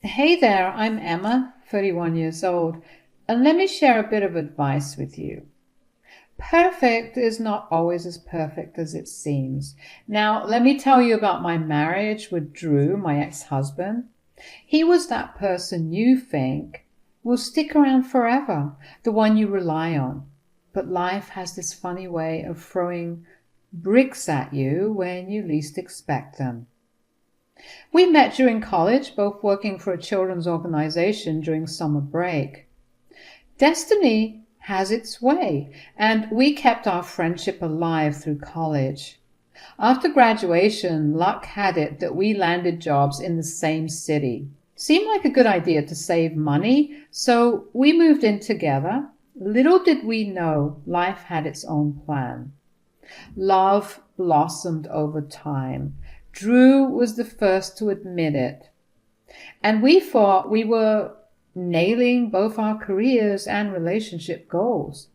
Hey there, I'm Emma, 31 years old, and let me share a bit of advice with you. Perfect is not always as perfect as it seems. Now, let me tell you about my marriage with Drew, my ex-husband. He was that person you think will stick around forever, the one you rely on. But life has this funny way of throwing bricks at you when you least expect them. We met during college, both working for a children's organization during summer break. Destiny has its way, and we kept our friendship alive through college. After graduation, luck had it that we landed jobs in the same city. Seemed like a good idea to save money, so we moved in together. Little did we know life had its own plan. Love blossomed over time. Drew was the first to admit it. And we thought we were nailing both our careers and relationship goals.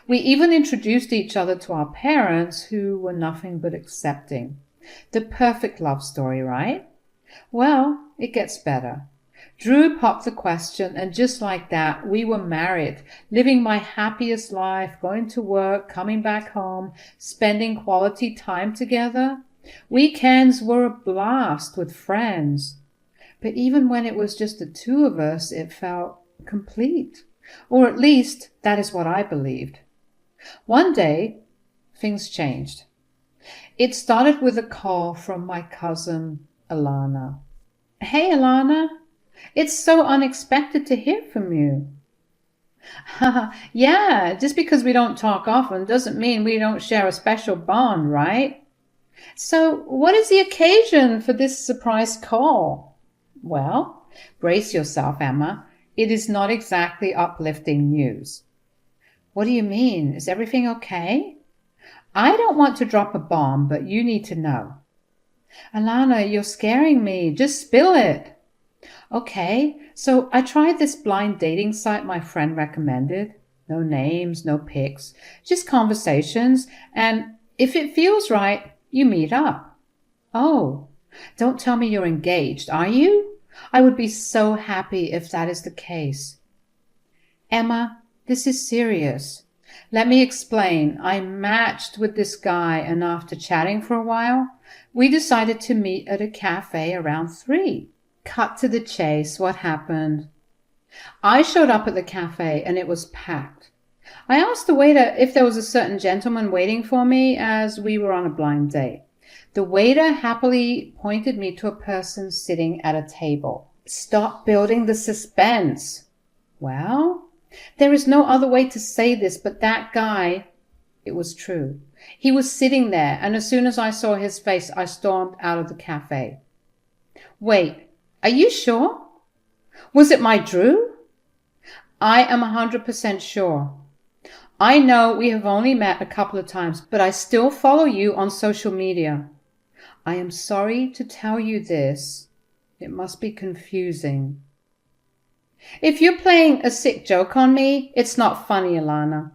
We even introduced each other to our parents, who were nothing but accepting. The perfect love story, right? Well, it gets better. Drew popped the question, and just like that, we were married, living my happiest life, going to work, coming back home, spending quality time together. Weekends were a blast with friends. But even when it was just the two of us, it felt complete. Or at least, that is what I believed. One day, things changed. It started with a call from my cousin, Alana. Hey, Alana. It's so unexpected to hear from you. Yeah, just because we don't talk often doesn't mean we don't share a special bond, right? So, what is the occasion for this surprise call? Well, brace yourself, Emma. It is not exactly uplifting news. What do you mean? Is everything okay? I don't want to drop a bomb, but you need to know. Alana, you're scaring me. Just spill it. Okay, so I tried this blind dating site my friend recommended. No names, no pics, just conversations, and if it feels right, you meet up. Oh, don't tell me you're engaged, are you? I would be so happy if that is the case. Emma, this is serious. Let me explain. I matched with this guy, and after chatting for a while, we decided to meet at a cafe around 3. Cut to the chase, what happened? I showed up at the cafe and it was packed. I asked the waiter if there was a certain gentleman waiting for me, as we were on a blind date. The waiter happily pointed me to a person sitting at a table. Stop building the suspense. Well, there is no other way to say this, but that guy, it was true. He was sitting there, and as soon as I saw his face, I stormed out of the cafe. Wait, are you sure? Was it my Drew? I am 100% sure. I know we have only met a couple of times, but I still follow you on social media. I am sorry to tell you this. It must be confusing. If you're playing a sick joke on me, it's not funny, Alana.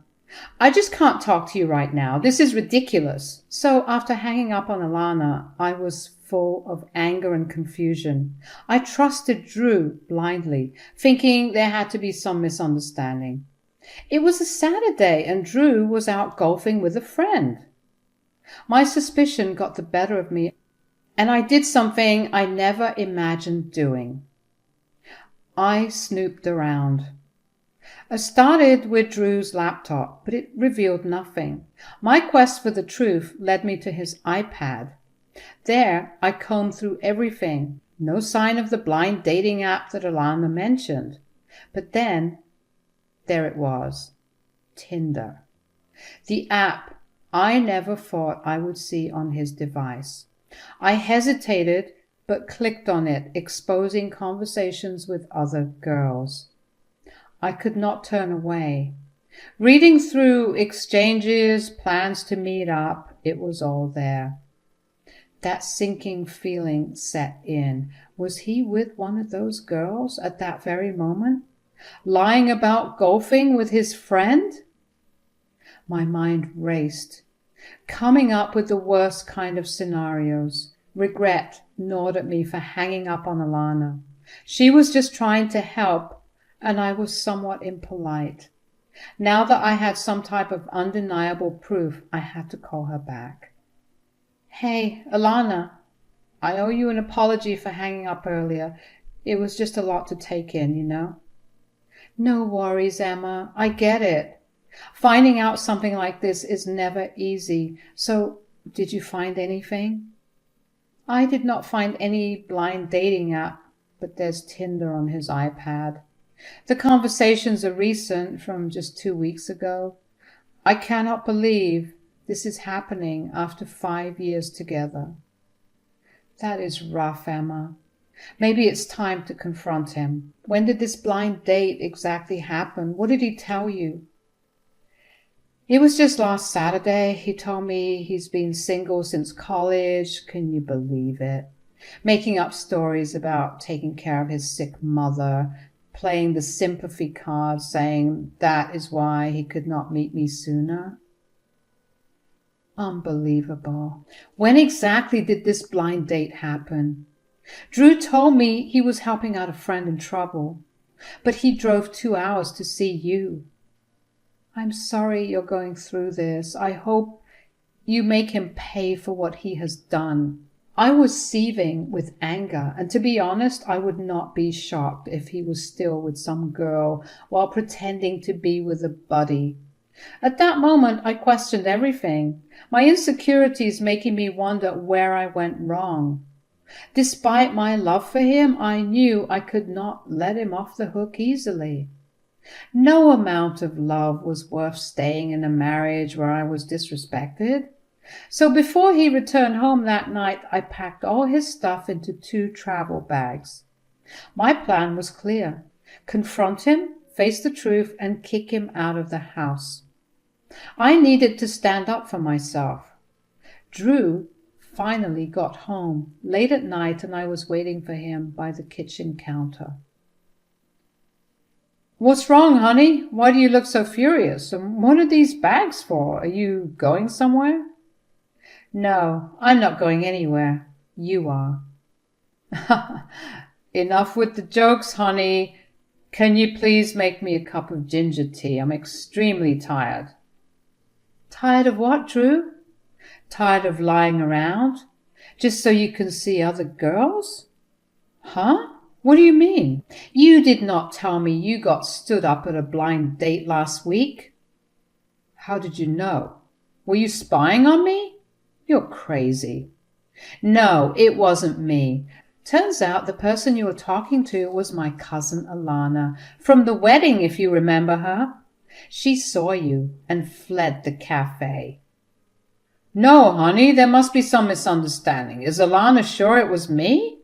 I just can't talk to you right now. This is ridiculous. So after hanging up on Alana, I was full of anger and confusion. I trusted Drew blindly, thinking there had to be some misunderstanding. It was a Saturday and Drew was out golfing with a friend. My suspicion got the better of me, and I did something I never imagined doing. I snooped around. I started with Drew's laptop, but it revealed nothing. My quest for the truth led me to his iPad. There, I combed through everything. No sign of the blind dating app that Alana mentioned. But then, there it was. Tinder. The app I never thought I would see on his device. I hesitated, but clicked on it, exposing conversations with other girls. I could not turn away. Reading through exchanges, plans to meet up, it was all there. That sinking feeling set in. Was he with one of those girls at that very moment? Lying about golfing with his friend? My mind raced, coming up with the worst kind of scenarios. Regret gnawed at me for hanging up on Alana. She was just trying to help, and I was somewhat impolite. Now that I had some type of undeniable proof, I had to call her back. Hey, Alana, I owe you an apology for hanging up earlier. It was just a lot to take in, you know? No worries, Emma. I get it. Finding out something like this is never easy. So, did you find anything? I did not find any blind dating app, but there's Tinder on his iPad. The conversations are recent, from just 2 weeks ago. I cannot believe this is happening after 5 years together. That is rough, Emma. Maybe it's time to confront him. When did this blind date exactly happen? What did he tell you? It was just last Saturday. He told me he's been single since college. Can you believe it? Making up stories about taking care of his sick mother, playing the sympathy card, saying that is why he could not meet me sooner. Unbelievable. When exactly did this blind date happen? Drew told me he was helping out a friend in trouble, but he drove 2 hours to see you. I'm sorry you're going through this. I hope you make him pay for what he has done. I was seething with anger, and to be honest, I would not be shocked if he was still with some girl while pretending to be with a buddy. At that moment, I questioned everything, my insecurities making me wonder where I went wrong. Despite my love for him, I knew I could not let him off the hook easily. No amount of love was worth staying in a marriage where I was disrespected. So before he returned home that night, I packed all his stuff into 2 travel bags. My plan was clear: confront him, face the truth, and kick him out of the house. I needed to stand up for myself. Drew finally got home late at night, and I was waiting for him by the kitchen counter. What's wrong, honey? Why do you look so furious? And what are these bags for? Are you going somewhere? No, I'm not going anywhere. You are. Enough with the jokes, honey. Can you please make me a cup of ginger tea? I'm extremely tired. Tired of what, Drew? Tired of lying around? Just so you can see other girls? Huh? What do you mean? You did not tell me you got stood up at a blind date last week. How did you know? Were you spying on me? You're crazy. No, it wasn't me. Turns out the person you were talking to was my cousin Alana, from the wedding, if you remember her. She saw you and fled the cafe. No, honey, there must be some misunderstanding. Is Alana sure it was me?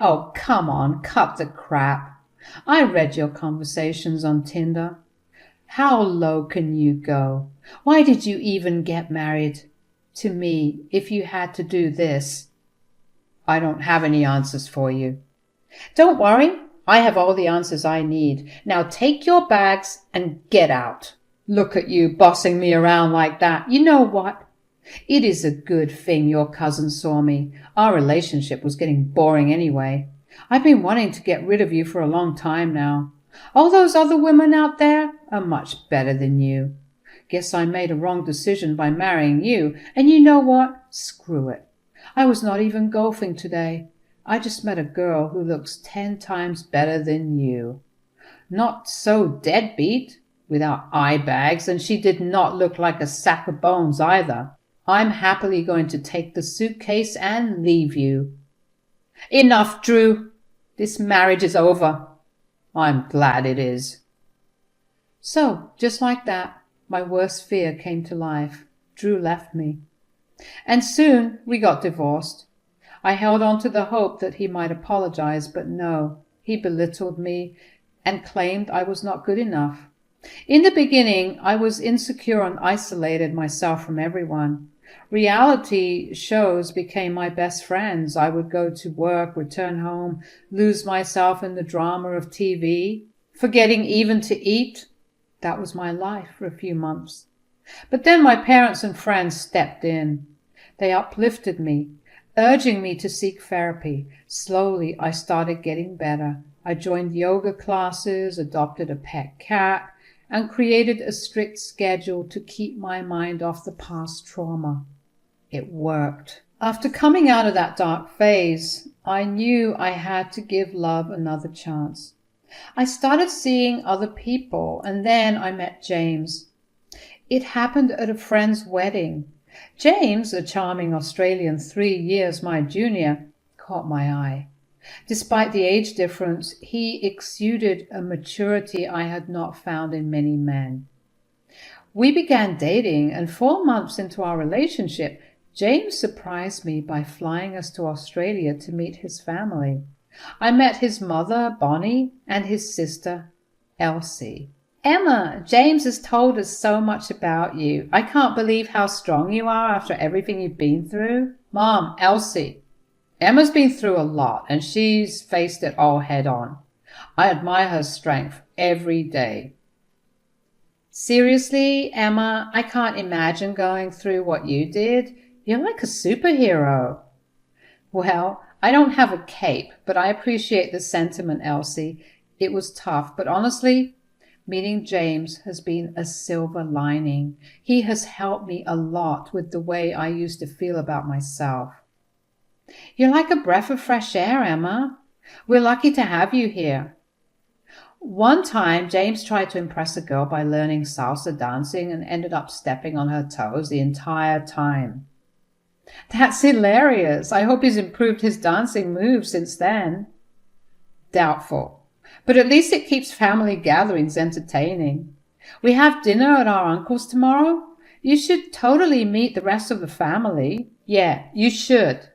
Oh, come on, cut the crap. I read your conversations on Tinder. How low can you go? Why did you even get married to me if you had to do this? I don't have any answers for you. Don't worry, I have all the answers I need. Now take your bags and get out. Look at you bossing me around like that. You know what? It is a good thing your cousin saw me. Our relationship was getting boring anyway. I've been wanting to get rid of you for a long time now. All those other women out there are much better than you. Guess I made a wrong decision by marrying you, and you know what? Screw it. I was not even golfing today. I just met a girl who looks 10 times better than you. Not so deadbeat, without eye bags, and she did not look like a sack of bones either. I'm happily going to take the suitcase and leave you. Enough, Drew. This marriage is over. I'm glad it is. So, just like that, my worst fear came to life. Drew left me. And soon we got divorced. I held on to the hope that he might apologize, but no, he belittled me and claimed I was not good enough. In the beginning, I was insecure and isolated myself from everyone. Reality shows became my best friends. I would go to work, return home, lose myself in the drama of TV, forgetting even to eat. That was my life for a few months. But then my parents and friends stepped in. They uplifted me, urging me to seek therapy. Slowly, I started getting better. I joined yoga classes, adopted a pet cat, and created a strict schedule to keep my mind off the past trauma. It worked. After coming out of that dark phase, I knew I had to give love another chance. I started seeing other people, and then I met James. It happened at a friend's wedding. James, a charming Australian 3 years my junior, caught my eye. Despite the age difference, he exuded a maturity I had not found in many men. We began dating, and 4 months into our relationship, James surprised me by flying us to Australia to meet his family. I met his mother, Bonnie, and his sister, Elsie. Emma, James has told us so much about you. I can't believe how strong you are after everything you've been through. Mom, Elsie, Emma's been through a lot, and she's faced it all head on. I admire her strength every day. Seriously, Emma, I can't imagine going through what you did. You're like a superhero. Well, I don't have a cape, but I appreciate the sentiment, Elsie. It was tough, but honestly, meeting James has been a silver lining. He has helped me a lot with the way I used to feel about myself. You're like a breath of fresh air, Emma. We're lucky to have you here. One time, James tried to impress a girl by learning salsa dancing and ended up stepping on her toes the entire time. That's hilarious. I hope he's improved his dancing moves since then. Doubtful. But at least it keeps family gatherings entertaining. We have dinner at our uncle's tomorrow. You should totally meet the rest of the family. Yeah, you should.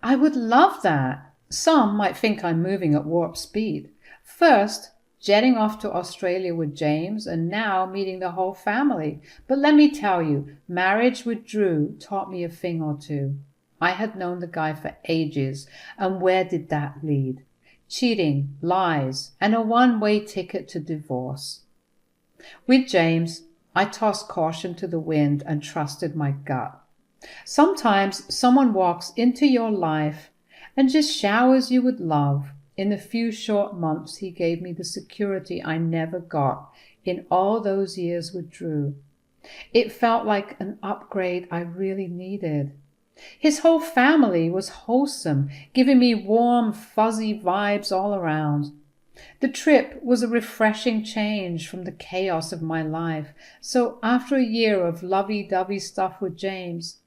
I would love that. Some might think I'm moving at warp speed. First, jetting off to Australia with James, and now meeting the whole family. But let me tell you, marriage with Drew taught me a thing or two. I had known the guy for ages, and where did that lead? Cheating, lies, and a one-way ticket to divorce. With James, I tossed caution to the wind and trusted my gut. Sometimes someone walks into your life and just showers you with love. In the few short months, he gave me the security I never got in all those years with Drew. It felt like an upgrade I really needed. His whole family was wholesome, giving me warm, fuzzy vibes all around. The trip was a refreshing change from the chaos of my life. So after a year of lovey-dovey stuff with James,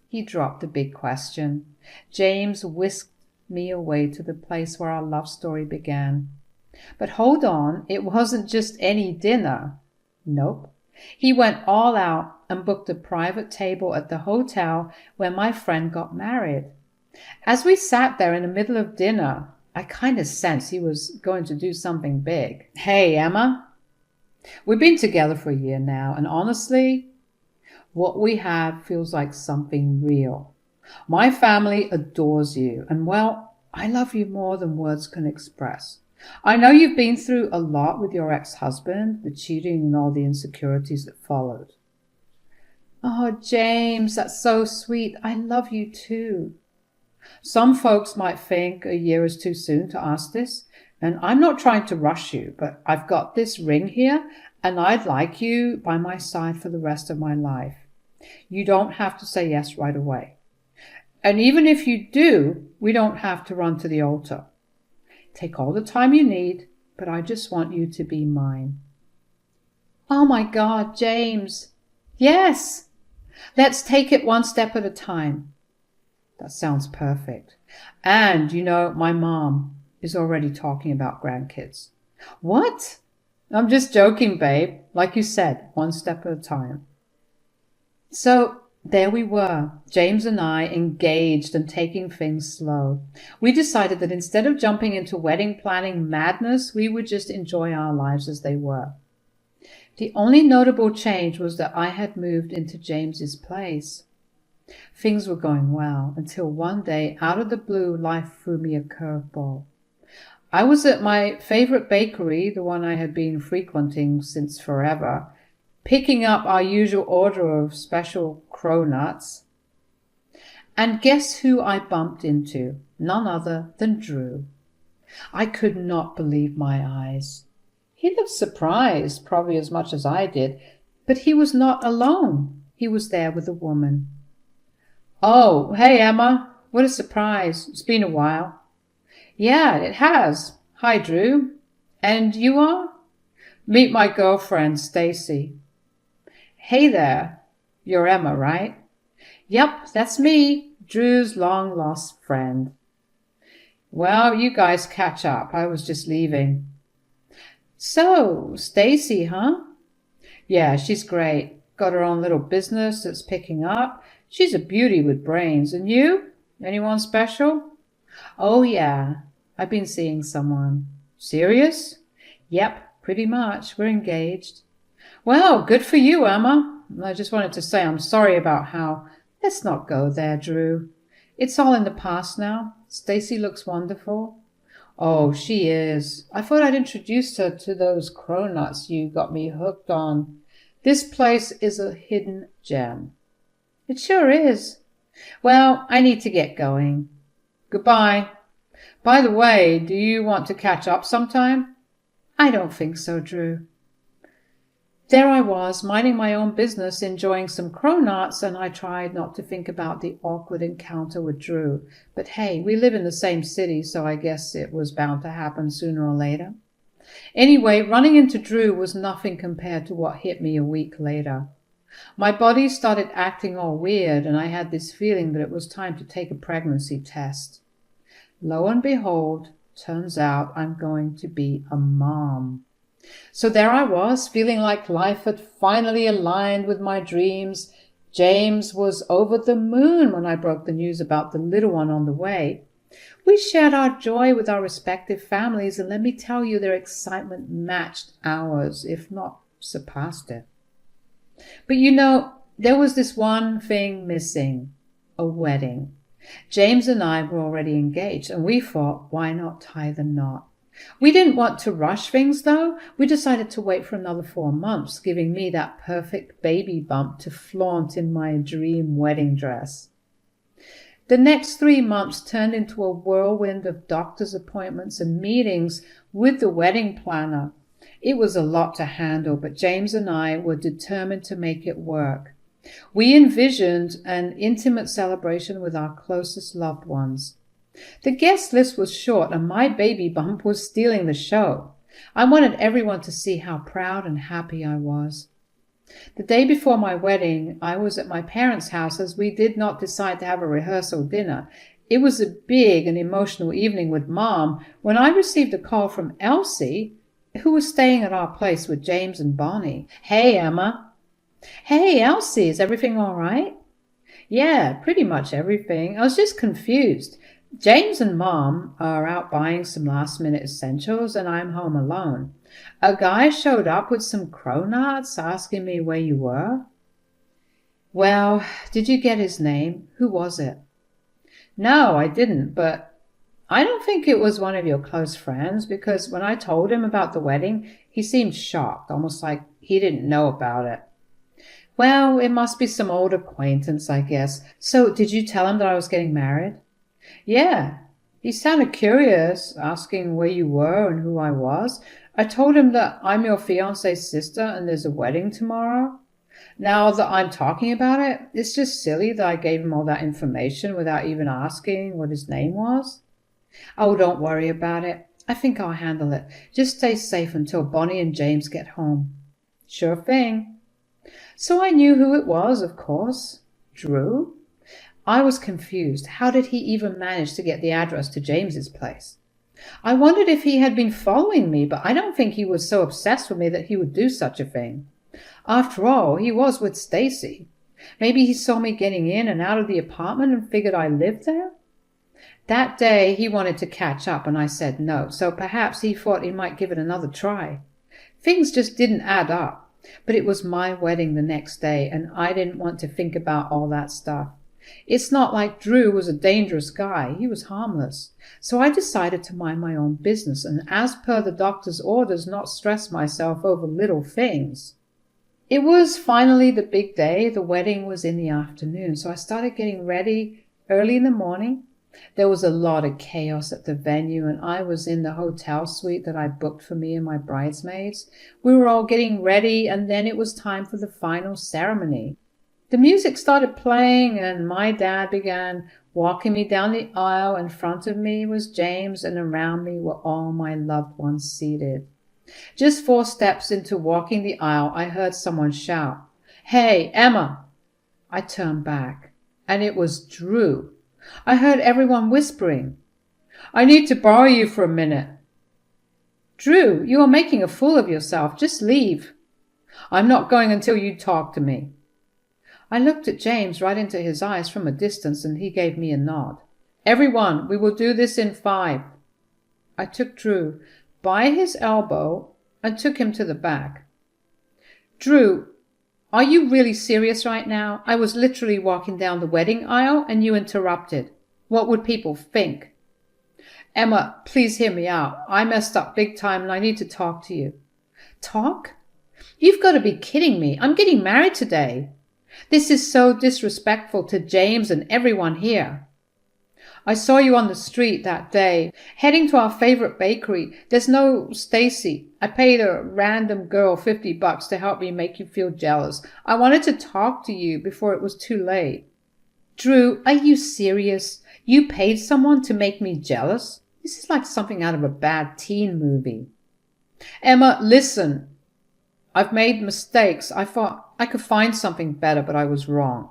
he dropped the big question. James whisked me away to the place where our love story began. But hold on, it wasn't just any dinner. Nope. He went all out and booked a private table at the hotel where my friend got married. As we sat there in the middle of dinner, I kind of sensed he was going to do something big. Hey, Emma, we've been together for a year now, and honestly, what we have feels like something real. My family adores you, and well, I love you more than words can express. I know you've been through a lot with your ex-husband, the cheating and all the insecurities that followed. Oh, James, that's so sweet. I love you too. Some folks might think a year is too soon to ask this, and I'm not trying to rush you, but I've got this ring here, and I'd like you by my side for the rest of my life. You don't have to say yes right away. And even if you do, we don't have to run to the altar. Take all the time you need, but I just want you to be mine. Oh my God, James. Yes. Let's take it one step at a time. That sounds perfect. And, you know, my mom is already talking about grandkids. What? I'm just joking, babe. Like you said, one step at a time. So there we were, James and I, engaged and taking things slow. We decided that instead of jumping into wedding planning madness, we would just enjoy our lives as they were. The only notable change was that I had moved into James's place. Things were going well until one day, out of the blue, life threw me a curveball. I was at my favorite bakery, the one I had been frequenting since forever, picking up our usual order of special cronuts. And guess who I bumped into? None other than Drew. I could not believe my eyes. He looked surprised, probably as much as I did, but he was not alone. He was there with a woman. "Oh, hey, Emma. What a surprise. It's been a while." "Yeah, it has. Hi, Drew. And you are?" "Meet my girlfriend, Stacy." "Hey there. You're Emma, right?" "Yep, that's me, Drew's long-lost friend." "Well, you guys catch up. I was just leaving." "So, Stacy, huh?" "Yeah, she's great. Got her own little business that's picking up. She's a beauty with brains. And you? Anyone special?" "Oh, yeah. I've been seeing someone." "Serious?" "Yep, pretty much. We're engaged." "Well, good for you, Emma. I just wanted to say I'm sorry about how—" "Let's not go there, Drew. It's all in the past now. Stacy looks wonderful." "Oh, she is. I thought I'd introduced her to those cronuts you got me hooked on. This place is a hidden gem." "It sure is." "Well, I need to get going. Goodbye. By the way, do you want to catch up sometime?" "I don't think so, Drew." There I was, minding my own business, enjoying some cronuts, and I tried not to think about the awkward encounter with Drew. But hey, we live in the same city, so I guess it was bound to happen sooner or later. Anyway, running into Drew was nothing compared to what hit me a week later. My body started acting all weird, and I had this feeling that it was time to take a pregnancy test. Lo and behold, turns out I'm going to be a mom. So there I was, feeling like life had finally aligned with my dreams. James was over the moon when I broke the news about the little one on the way. We shared our joy with our respective families, and let me tell you, their excitement matched ours, if not surpassed it. But you know, there was this one thing missing: a wedding. James and I were already engaged, and we thought, why not tie the knot? We didn't want to rush things, though. We decided to wait for another 4 months, giving me that perfect baby bump to flaunt in my dream wedding dress. The next 3 months turned into a whirlwind of doctor's appointments and meetings with the wedding planner. It was a lot to handle, but James and I were determined to make it work. We envisioned an intimate celebration with our closest loved ones. The guest list was short, and my baby bump was stealing the show. I wanted everyone to see how proud and happy I was. The day before my wedding, I was at my parents' house, as we did not decide to have a rehearsal dinner. It was a big and emotional evening with Mom when I received a call from Elsie, who was staying at our place with James and Bonnie. "Hey, Emma." "Hey, Elsie, is everything all right?" "Yeah, pretty much everything. I was just confused. James and Mom are out buying some last-minute essentials, and I'm home alone. A guy showed up with some cronuts asking me where you were." "Well, did you get his name? Who was it?" "No, I didn't, but I don't think it was one of your close friends, because when I told him about the wedding, he seemed shocked, almost like he didn't know about it." "Well, it must be some old acquaintance, I guess. So did you tell him that I was getting married?" "Yeah. He sounded curious, asking where you were and who I was. I told him that I'm your fiancé's sister and there's a wedding tomorrow. Now that I'm talking about it, it's just silly that I gave him all that information without even asking what his name was." "Oh, don't worry about it. I think I'll handle it. Just stay safe until Bonnie and James get home." "Sure thing." So I knew who it was, of course. Drew? I was confused. How did he even manage to get the address to James's place? I wondered if he had been following me, but I don't think he was so obsessed with me that he would do such a thing. After all, he was with Stacy. Maybe he saw me getting in and out of the apartment and figured I lived there? That day he wanted to catch up, and I said no, so perhaps he thought he might give it another try. Things just didn't add up, but it was my wedding the next day, and I didn't want to think about all that stuff. It's not like Drew was a dangerous guy. He was harmless. So I decided to mind my own business and, as per the doctor's orders, not stress myself over little things. It was finally the big day. The wedding was in the afternoon, so I started getting ready, Early in the morning, there was a lot of chaos at the venue, and I was in the hotel suite that I booked for me and my bridesmaids. We were all getting ready, and then it was time for the final ceremony. The music started playing, and my dad began walking me down the aisle. In front of me was James, and around me were all my loved ones seated. Just 4 steps into walking the aisle, I heard someone shout, "Hey, Emma!" I turned back, and it was Drew. I heard everyone whispering, "I need to borrow you for a minute." "Drew, you are making a fool of yourself. Just leave." "I'm not going until you talk to me." I looked at James right into his eyes from a distance, and he gave me a nod. "Everyone, we will do this in 5. I took Drew by his elbow and took him to the back. "Drew, are you really serious right now? I was literally walking down the wedding aisle and you interrupted. What would people think?" "Emma, please hear me out. I messed up big time and I need to talk to you." "Talk? You've got to be kidding me. I'm getting married today. This is so disrespectful to James and everyone here. I saw you on the street that day, heading to our favorite bakery. There's no Stacy. I paid a random girl $50 to help me make you feel jealous. I wanted to talk to you before it was too late." "Drew, are you serious? You paid someone to make me jealous? This is like something out of a bad teen movie." "Emma, listen. I've made mistakes. I thought I could find something better, but I was wrong."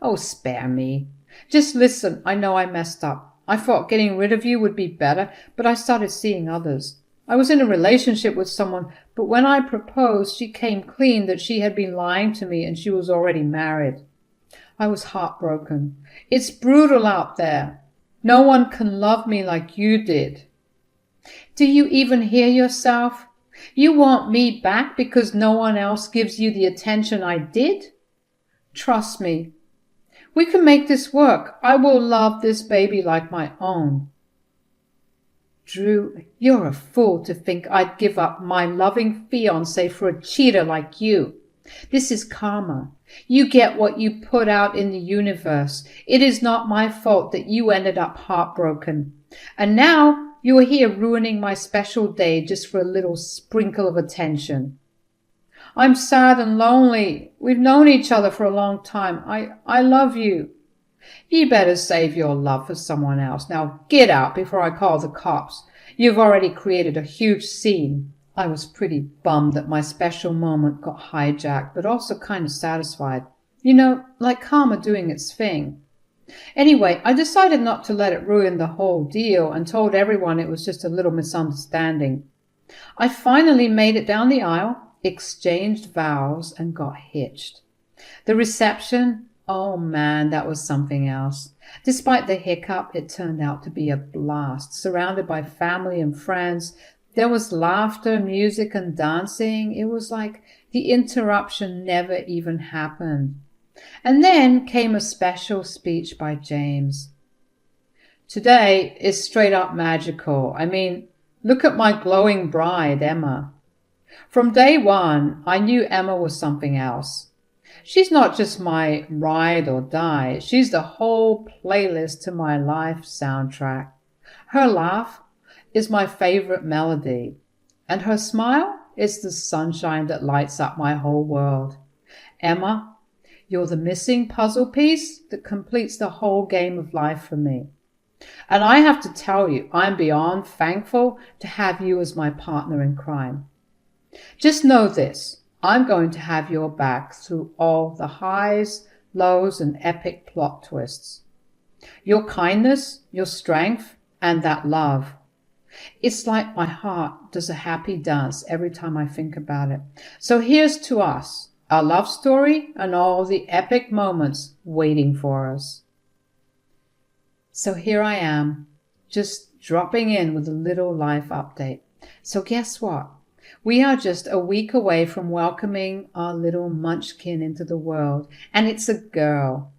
"Oh, spare me. Just listen, I know I messed up. I thought getting rid of you would be better, but I started seeing others. I was in a relationship with someone, but when I proposed, she came clean that she had been lying to me and she was already married. I was heartbroken. It's brutal out there. No one can love me like you did." "Do you even hear yourself? You want me back because no one else gives you the attention I did? Trust me. We can make this work. I will love this baby like my own." "Drew, you're a fool to think I'd give up my loving fiancé for a cheater like you. This is karma. You get what you put out in the universe. It is not my fault that you ended up heartbroken. And now you are here ruining my special day just for a little sprinkle of attention. I'm sad and lonely. We've known each other for a long time. I love you. You better save your love for someone else. Now get out before I call the cops. You've already created a huge scene." I was pretty bummed that my special moment got hijacked, but also kind of satisfied. You know, like karma doing its thing. Anyway, I decided not to let it ruin the whole deal and told everyone it was just a little misunderstanding. I finally made it down the aisle, exchanged vows, and got hitched. The reception, oh man, that was something else. Despite the hiccup, it turned out to be a blast. Surrounded by family and friends, there was laughter, music, and dancing. It was like the interruption never even happened. And then came a special speech by James. "Today is straight up magical. I mean, look at my glowing bride, Emma. From day one, I knew Emma was something else. She's not just my ride or die. She's the whole playlist to my life soundtrack. Her laugh is my favorite melody, and her smile is the sunshine that lights up my whole world. Emma, you're the missing puzzle piece that completes the whole game of life for me. And I have to tell you, I'm beyond thankful to have you as my partner in crime. Just know this, I'm going to have your back through all the highs, lows, and epic plot twists. Your kindness, your strength, and that love. It's like my heart does a happy dance every time I think about it. So here's to us, our love story, and all the epic moments waiting for us." So here I am, just dropping in with a little life update. So guess what? We are just a week away from welcoming our little munchkin into the world, and it's a girl.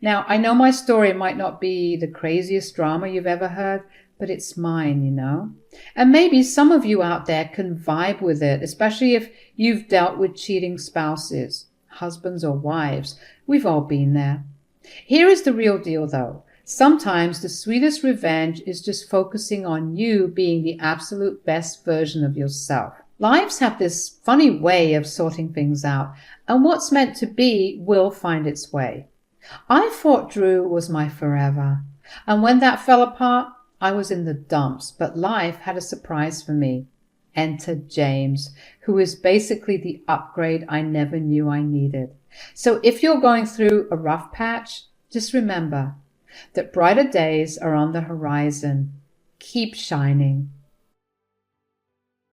Now, I know my story might not be the craziest drama you've ever heard, but it's mine, you know. And maybe some of you out there can vibe with it, especially if you've dealt with cheating spouses, husbands or wives. We've all been there. Here is the real deal, though. Sometimes the sweetest revenge is just focusing on you being the absolute best version of yourself. Lives have this funny way of sorting things out, and what's meant to be will find its way. I thought Drew was my forever, and when that fell apart, I was in the dumps, but life had a surprise for me. Enter James, who is basically the upgrade I never knew I needed. So if you're going through a rough patch, just remember that brighter days are on the horizon. Keep shining.